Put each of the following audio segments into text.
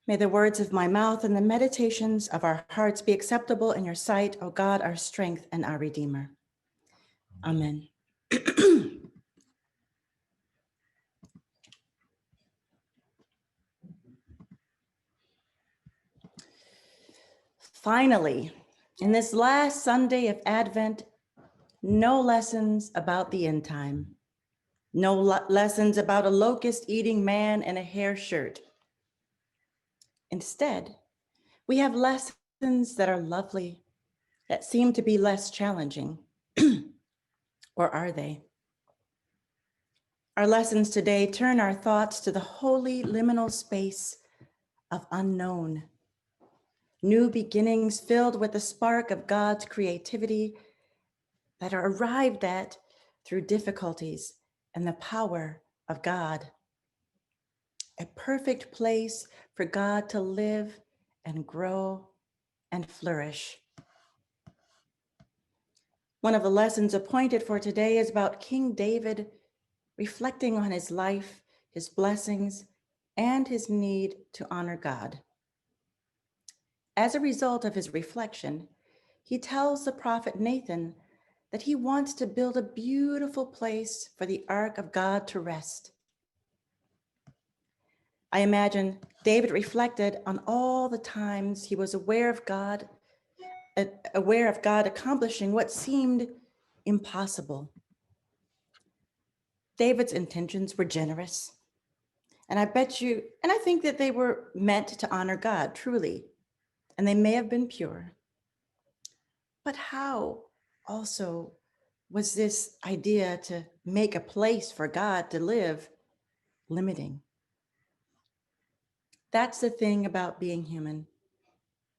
May the words of my mouth and the meditations of our hearts be acceptable in your sight, O God, our strength and our Redeemer. Amen. Finally, in this last Sunday of Advent, no lessons about the end time. No lessons about a locust-eating man in a hair shirt. Instead, we have lessons that are lovely, that seem to be less challenging. Or are they? Our lessons today turn our thoughts to the holy liminal space of unknown. New beginnings filled with the spark of God's creativity that are arrived at through difficulties and the power of God. A perfect place for God to live and grow and flourish. One of the lessons appointed for today is about King David reflecting on his life, his blessings, and his need to honor God. As a result of his reflection, he tells the prophet Nathan that he wants to build a beautiful place for the ark of God to rest. I imagine David reflected on all the times he was aware of God accomplishing what seemed impossible. David's intentions were generous. And I think that they were meant to honor God, truly. And they may have been pure. But how also was this idea to make a place for God to live limiting? That's the thing about being human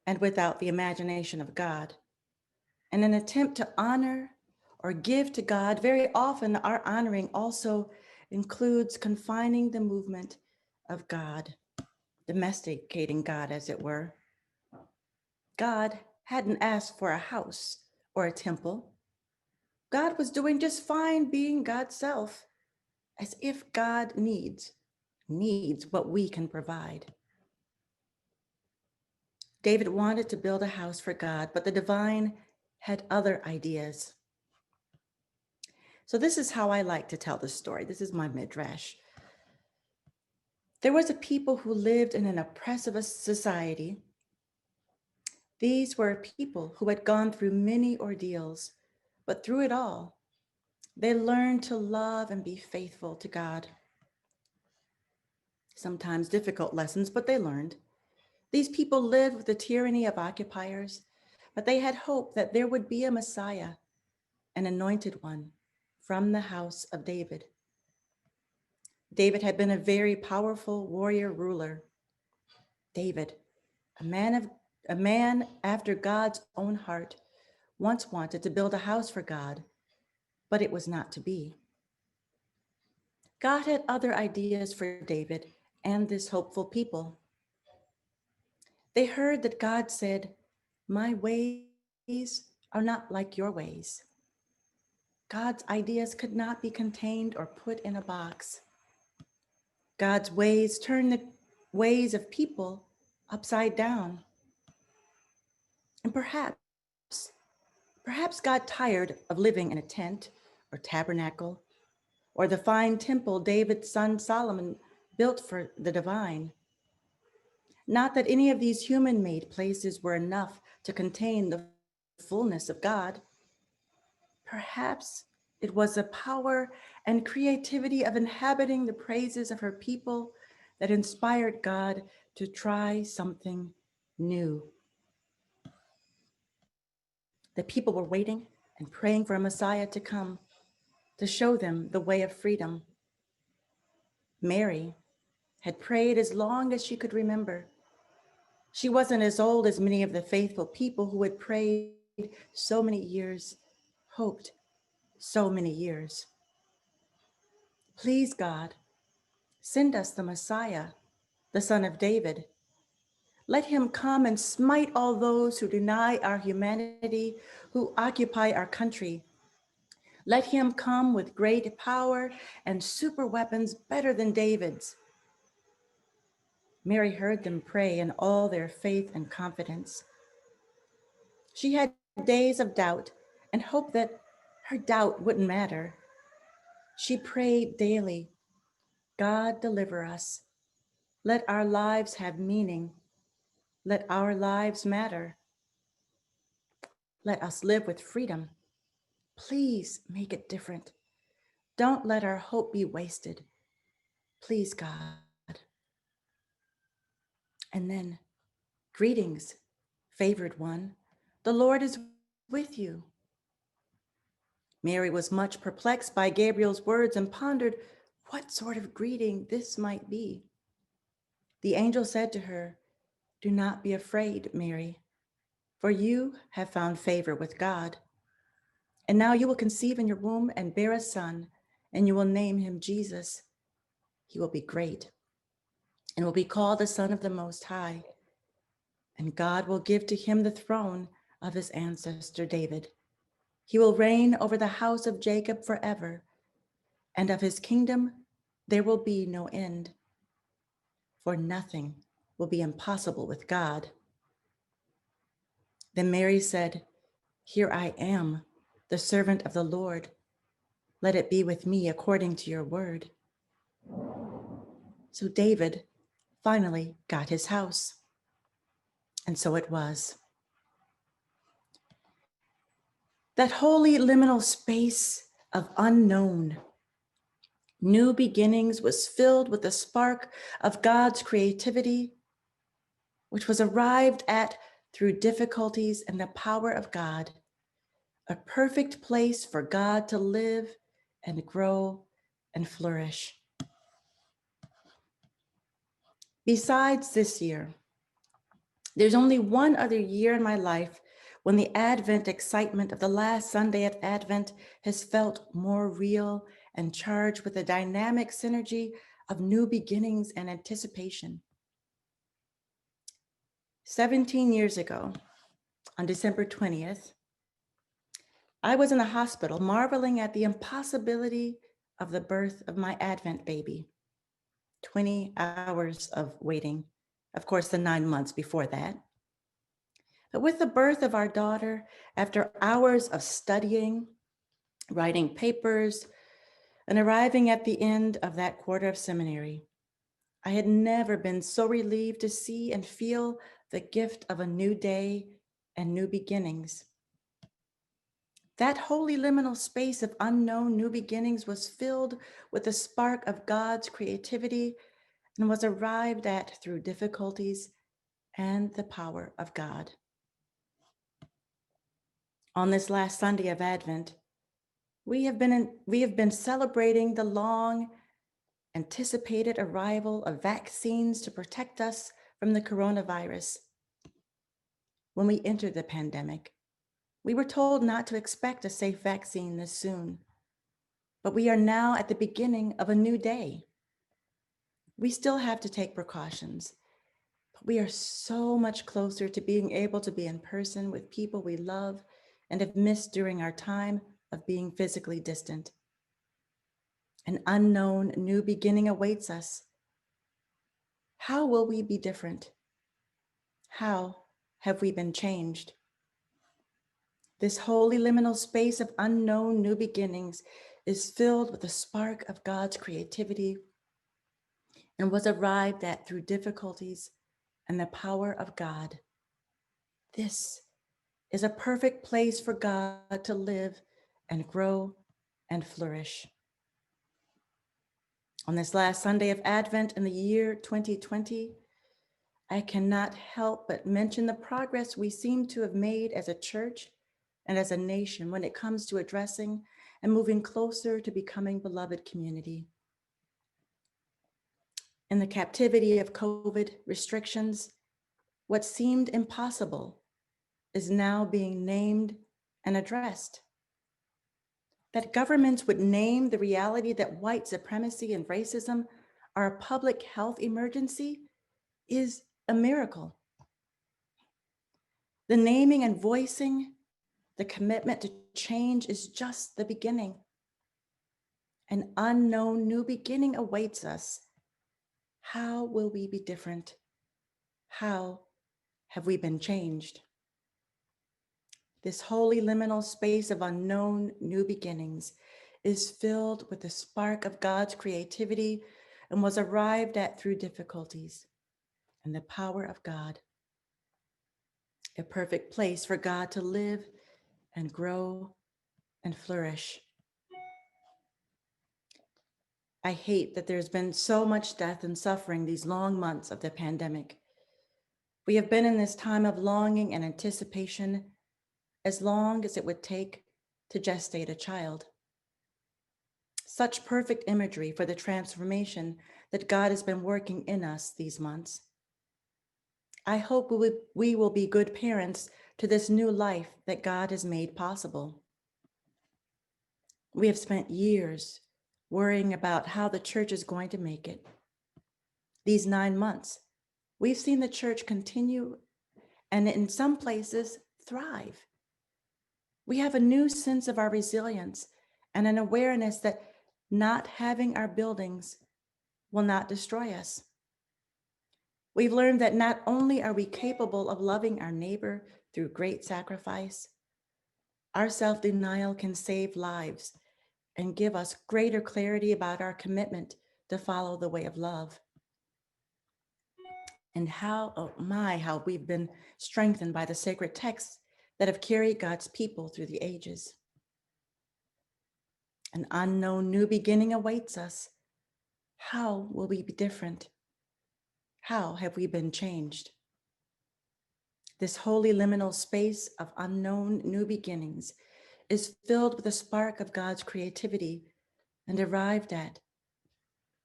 and without the imagination of God. In an attempt to honor or give to God, very often our honoring also includes confining the movement of God, domesticating God, as it were. God hadn't asked for a house or a temple. God was doing just fine being God's self, as if God needs what we can provide. David wanted to build a house for God, but the divine had other ideas. So this is how I like to tell the story. This is my midrash. There was a people who lived in an oppressive society. These were people who had gone through many ordeals, but through it all, they learned to love and be faithful to God. Sometimes difficult lessons, but they learned. These people lived with the tyranny of occupiers, but they had hope that there would be a Messiah, an anointed one from the house of David. David had been a very powerful warrior ruler. David, a man after God's own heart, once wanted to build a house for God, but it was not to be. God had other ideas for David and this hopeful people. They heard that God said, "My ways are not like your ways." God's ideas could not be contained or put in a box. God's ways turn the ways of people upside down. And perhaps God tired of living in a tent or tabernacle or the fine temple David's son Solomon built for the divine. Not that any of these human-made places were enough to contain the fullness of God. Perhaps it was the power and creativity of inhabiting the praises of her people that inspired God to try something new. The people were waiting and praying for a Messiah to come, to show them the way of freedom. Mary had prayed as long as she could remember. She wasn't as old as many of the faithful people who had prayed so many years, hoped so many years. Please, God, send us the Messiah, the Son of David. Let him come and smite all those who deny our humanity, who occupy our country. Let him come with great power and super weapons better than David's. Mary heard them pray in all their faith and confidence. She had days of doubt and hoped that her doubt wouldn't matter. She prayed daily, God, deliver us. Let our lives have meaning. Let our lives matter. Let us live with freedom. Please make it different. Don't let our hope be wasted. Please, God. And then, greetings, favored one. The Lord is with you. Mary was much perplexed by Gabriel's words and pondered what sort of greeting this might be. The angel said to her, "Do not be afraid, Mary, for you have found favor with God. And now you will conceive in your womb and bear a son, and you will name him Jesus. He will be great and will be called the Son of the Most High. And God will give to him the throne of his ancestor David. He will reign over the house of Jacob forever, and of his kingdom there will be no end. For nothing will be impossible with God." Then Mary said, "Here I am, the servant of the Lord. Let it be with me according to your word." So David finally got his house. And so it was. That holy liminal space of unknown, new beginnings was filled with the spark of God's creativity, which was arrived at through difficulties and the power of God, a perfect place for God to live and grow and flourish. Besides this year, there's only one other year in my life when the Advent excitement of the last Sunday of Advent has felt more real and charged with the dynamic synergy of new beginnings and anticipation. 17 years ago, on December 20th, I was in the hospital marveling at the impossibility of the birth of my Advent baby. 20 hours of waiting, of course, the 9 months before that. But with the birth of our daughter, after hours of studying, writing papers, and arriving at the end of that quarter of seminary, I had never been so relieved to see and feel the gift of a new day and new beginnings. That holy liminal space of unknown new beginnings was filled with the spark of God's creativity and was arrived at through difficulties and the power of God. On this last Sunday of Advent, we have been celebrating the long anticipated arrival of vaccines to protect us from the coronavirus. When we entered the pandemic, we were told not to expect a safe vaccine this soon, but we are now at the beginning of a new day. We still have to take precautions, but we are so much closer to being able to be in person with people we love and have missed during our time of being physically distant. An unknown new beginning awaits us. How will we be different? How have we been changed? This holy liminal space of unknown new beginnings is filled with the spark of God's creativity and was arrived at through difficulties and the power of God. This is a perfect place for God to live and grow and flourish. On this last Sunday of Advent in the year 2020, I cannot help but mention the progress we seem to have made as a church and as a nation when it comes to addressing and moving closer to becoming beloved community. In the captivity of COVID restrictions, what seemed impossible is now being named and addressed. That governments would name the reality that white supremacy and racism are a public health emergency is a miracle. The naming and voicing, the commitment to change is just the beginning. An unknown new beginning awaits us. How will we be different? How have we been changed? This holy liminal space of unknown new beginnings is filled with the spark of God's creativity and was arrived at through difficulties and the power of God. A perfect place for God to live and grow and flourish. I hate that there's been so much death and suffering these long months of the pandemic. We have been in this time of longing and anticipation as long as it would take to gestate a child. Such perfect imagery for the transformation that God has been working in us these months. I hope we will be good parents to this new life that God has made possible. We have spent years worrying about how the church is going to make it. These 9 months, we've seen the church continue and in some places thrive. We have a new sense of our resilience and an awareness that not having our buildings will not destroy us. We've learned that not only are we capable of loving our neighbor through great sacrifice, our self-denial can save lives and give us greater clarity about our commitment to follow the way of love. And how we've been strengthened by the sacred texts that have carried God's people through the ages. An unknown new beginning awaits us. How will we be different? How have we been changed? This holy liminal space of unknown new beginnings is filled with the spark of God's creativity and arrived at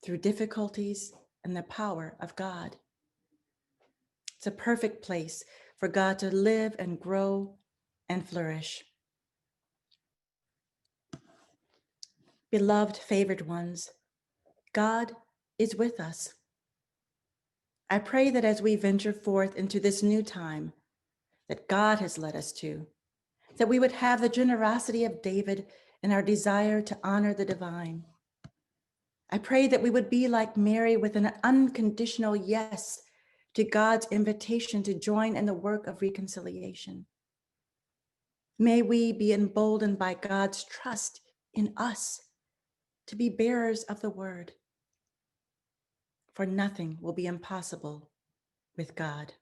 through difficulties and the power of God. It's a perfect place for God to live and grow and flourish. Beloved, favored ones, God is with us. I pray that as we venture forth into this new time that God has led us to, that we would have the generosity of David and our desire to honor the divine. I pray that we would be like Mary with an unconditional yes to God's invitation to join in the work of reconciliation. May we be emboldened by God's trust in us to be bearers of the word, for nothing will be impossible with God.